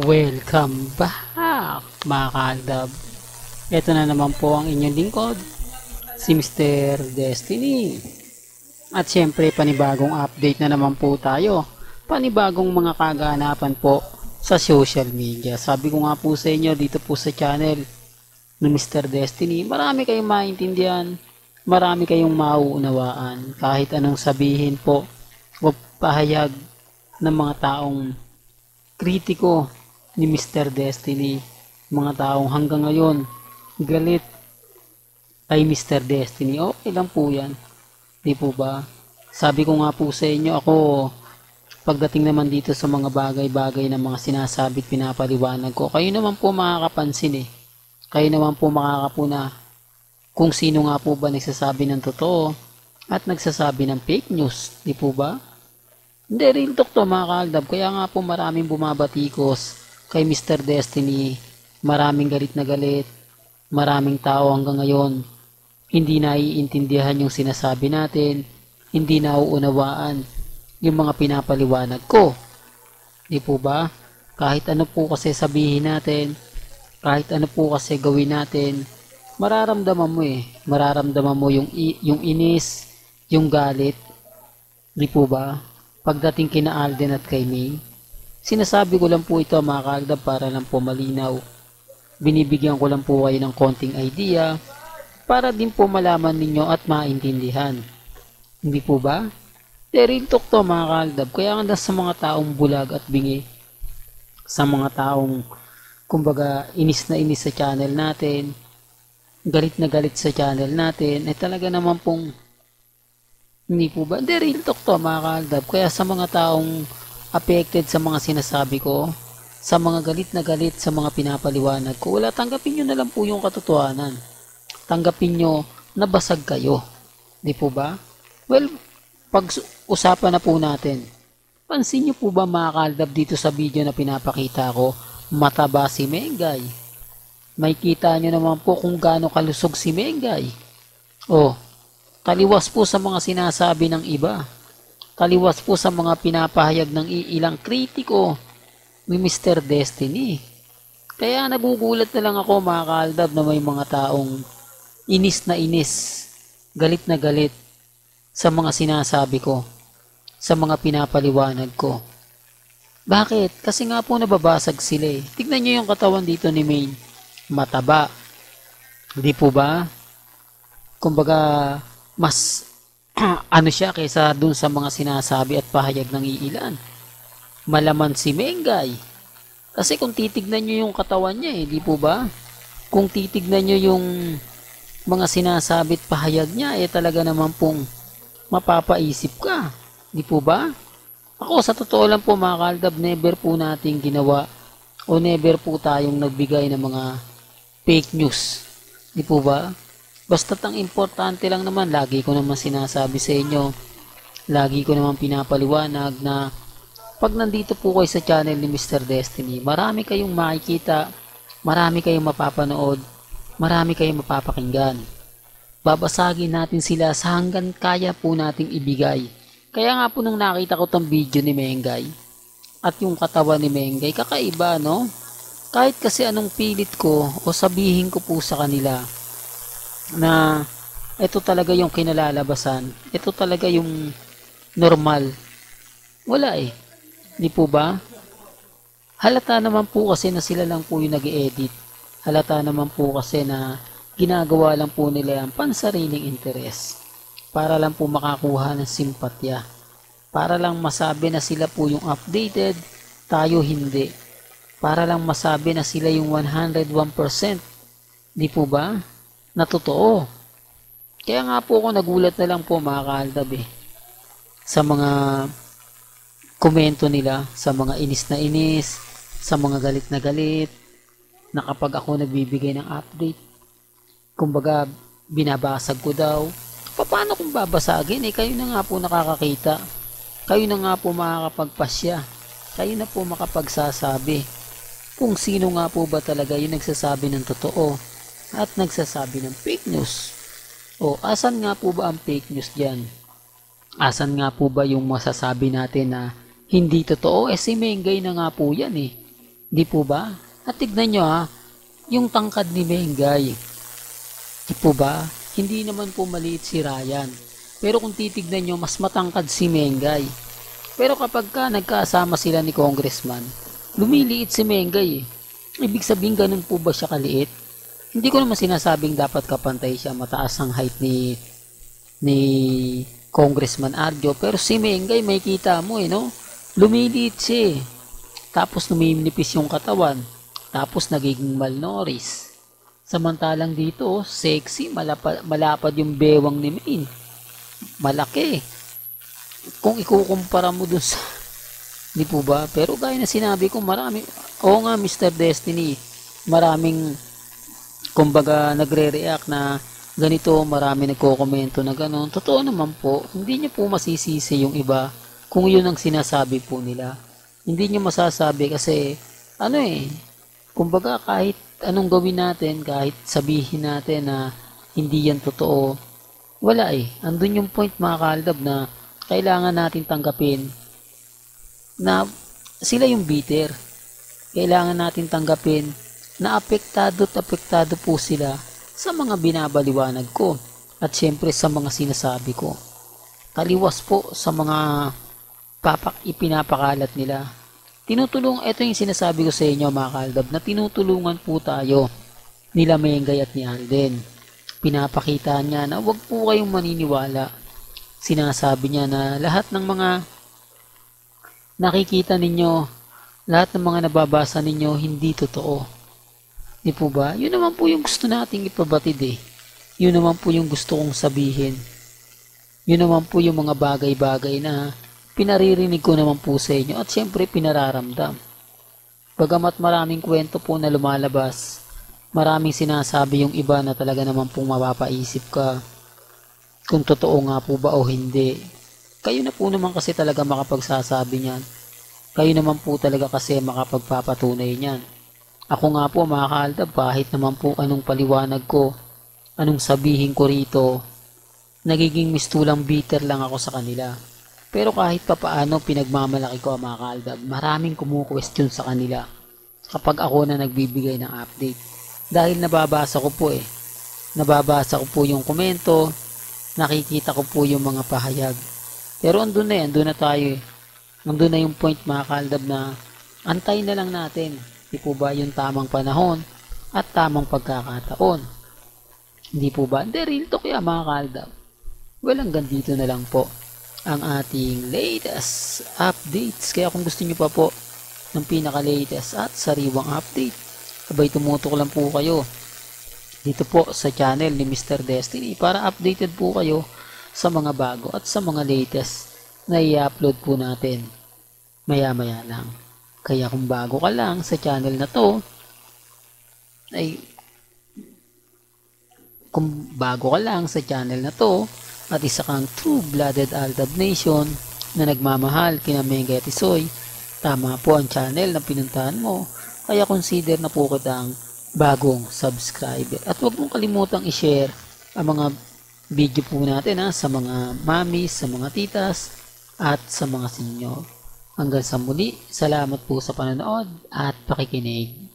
Welcome back mga kaaldab. Ito na naman po ang inyong lingkod, si Mr. Destiny. At syempre panibagong update na naman po tayo. Panibagong mga kaganapan po sa social media. Sabi ko nga po sa inyo dito po sa channel ni Mr. Destiny, marami kayong maintindihan, marami kayong mauunawaan. Kahit anong sabihin po o pahayag ng mga taong kritiko ni Mr. Destiny, mga taong hanggang ngayon galit kay Mr. Destiny, okay lang po yan, di po ba? Sabi ko nga po sa inyo, ako pagdating naman dito sa mga bagay-bagay na mga sinasabi at pinapaliwanag ko, kayo naman po makakapansin kayo naman po makakapuna kung sino nga po ba nagsasabi ng totoo at nagsasabi ng fake news, di po ba? Hindi, real talk to mga kaaldab. Kaya nga po maraming bumabatikos kay Mr. Destiny. Maraming galit na galit. Maraming tao hanggang ngayon hindi naiintindihan yung sinasabi natin. Hindi nauunawaan yung mga pinapaliwanag ko. Di po ba? Kahit ano po kasi sabihin natin, kahit ano po kasi gawin natin, mararamdaman mo Mararamdaman mo yung inis, yung galit. Di po ba? Pagdating kina Alden at kay May, sinasabi ko lang po ito mga kaaldab para lang po malinaw. Binibigyan ko lang po kayo ng konting idea para din po malaman ninyo at maintindihan. Hindi po ba? Real talk to mga kaaldab. Kaya nga sa mga taong bulag at bingi, sa mga taong kumbaga inis na inis sa channel natin, galit na galit sa channel natin, talaga naman pong hindi po ba? Hindi, real talk to mga kaaldab. Kaya sa mga taong affected sa mga sinasabi ko, sa mga galit na galit sa mga pinapaliwanag ko, wala, tanggapin nyo na lang po yung katotohanan. Tanggapin nyo na basag kayo. Di po ba? Well, pag-usapan na po natin. Pansin nyo po ba mga kaaldab dito sa video na pinapakita ko, mataba si Mengay. May kita nyo naman po kung gaano kalusog si Mengay. Oh, taliwas po sa mga sinasabi ng iba. Taliwas po sa mga pinapahayag ng ilang kritiko ni Mr. Destiny. Kaya nagugulat na lang ako mga kaaldab na may mga taong inis na inis, galit na galit sa mga sinasabi ko, sa mga pinapaliwanag ko. Bakit? Kasi nga po nababasag sila Tignan nyo yung katawan dito ni Maine. Mataba. Di po ba? Kumbaga, mas ano siya kaysa dun sa mga sinasabi at pahayag ng iilan. Malaman si Mengay. Kasi kung titignan nyo yung katawan niya di po ba? Kung titignan nyo yung mga sinasabi at pahayag niya, talaga naman pong mapapaisip ka. Di po ba? Ako sa totoo lang po mga kaaldab, never po nating ginawa o never po tayong nagbigay ng mga fake news. Di po ba? Basta't ang importante lang naman, lagi ko naman sinasabi sa inyo, lagi ko naman pinapaliwanag na pag nandito po kayo sa channel ni Mr. Destiny, marami kayong makikita, marami kayong mapapanood, marami kayong mapapakinggan. Babasagin natin sila sa hanggang kaya po nating ibigay. Kaya nga po nung nakita ko tong video ni Mengay at yung katawan ni Mengay, kakaiba no? Kahit kasi anong pilit ko o sabihin ko po sa kanila, na ito talaga yung kinalalabasan, ito talaga yung normal, wala di po ba? Halata naman po kasi na sila lang po yung nag-edit, halata naman po kasi na ginagawa lang po nila yan pansariling interes, para lang po makakuha ng simpatya, para lang masabi na sila po yung updated, tayo hindi, para lang masabi na sila yung 101%, di po ba? Na totoo. Kaya nga po ako nagulat na lang po mga kaaldab sa mga komento nila, sa mga inis na inis, sa mga galit na galit, na kapag ako nagbibigay ng update, kumbaga binabasag ko daw. Paano kung babasagin kayo na nga po nakakakita, kayo na nga po makakapagpasya, kayo na po makapagsasabi kung sino nga po ba talaga yung nagsasabi ng totoo at nagsasabi ng fake news. O asan nga po ba ang fake news dyan? Asan nga po ba yung masasabi natin na hindi totoo? Si Mengay na nga po yan Di po ba? At tignan nyo yung tangkad ni Mengay. Di po ba? Hindi naman po maliit si Ryan. Pero kung titignan nyo, mas matangkad si Mengay. Pero kapag nagkasama sila ni Congressman, lumiliit si Mengay. Ibig sabihin ganun po ba siya kaliit? Hindi ko naman sinasabing dapat kapantay siya, mataas ang height ni Congressman Arjo, pero si Mengay may kita mo no? Lumiliit siya. Tapos numinipis yung katawan. Tapos nagiging malnourished. Samantalang dito, sexy, malapad yung bewang ni Maine. Malaki. Kung ikukumpara mo dun sa di po ba? Pero gaya na sinabi ko, marami. Oo nga, Mr. Destiny. Maraming, kumbaga, nagre-react na ganito, marami nagko-komento na gano'n. Totoo naman po, hindi niyo po masisisi yung iba kung yun ang sinasabi po nila. Hindi niyo masasabi kasi, kumbaga, kahit anong gawin natin, kahit sabihin natin na hindi yan totoo, wala Andun yung point mga kaaldab na kailangan natin tanggapin na sila yung bitter. Kailangan natin tanggapin na apektado po sila sa mga binabaliwanag ko at syempre sa mga sinasabi ko. Taliwas po sa mga ipinapakalat nila. Ito yung sinasabi ko sa inyo mga kaaldab, na tinutulungan po tayo nila Mengay at ni Alden. Pinapakita niya na huwag po kayong maniniwala. Sinasabi niya na lahat ng mga nakikita ninyo, lahat ng mga nababasa ninyo, hindi totoo. Di po ba? Yun naman po yung gusto nating ipabatid Yun naman po yung gusto kong sabihin. Yun naman po yung mga bagay-bagay na pinaririnig ko naman po sa inyo at syempre pinararamdam. Bagamat maraming kwento po na lumalabas, maraming sinasabi yung iba na talaga naman pong mapapaisip ka kung totoo nga po ba o hindi. Kayo na po naman kasi talaga makapagsasabi niyan. Kayo naman po talaga kasi makapagpapatunay niyan. Ako nga po mga kaaldab, kahit naman po anong paliwanag ko, anong sabihin ko rito, nagiging mistulang bitter lang ako sa kanila. Pero kahit papaano pinagmamalaki ko mga kaaldab, maraming kumu-question sa kanila kapag ako na nagbibigay ng update. Dahil nababasa ko po Nababasa ko po yung komento, nakikita ko po yung mga pahayag. Pero andun na tayo Andun na yung point mga kaaldab na antay na lang natin. Di po ba yung tamang panahon at tamang pagkakataon? Hindi po ba? Hindi, real talk yan mga kaaldab. Well, hanggang dito na lang po ang ating latest updates. Kaya kung gusto nyo pa po ng pinaka-latest at sariwang update, abay tumutok lang po kayo dito po sa channel ni Mr. Destiny para updated po kayo sa mga bago at sa mga latest na i-upload po natin maya-maya lang. Kaya kung bago ka lang sa channel na to, at isa kang true-blooded Aldab Nation na nagmamahal kina Mengay at Isoy, tama po ang channel na pinuntahan mo, kaya consider na po kitang bagong subscriber. At huwag mong kalimutang i-share ang mga video po natin sa mga mamis, sa mga titas, at sa mga senior. Hanggang sa muli, salamat po sa panonood at pakikinig.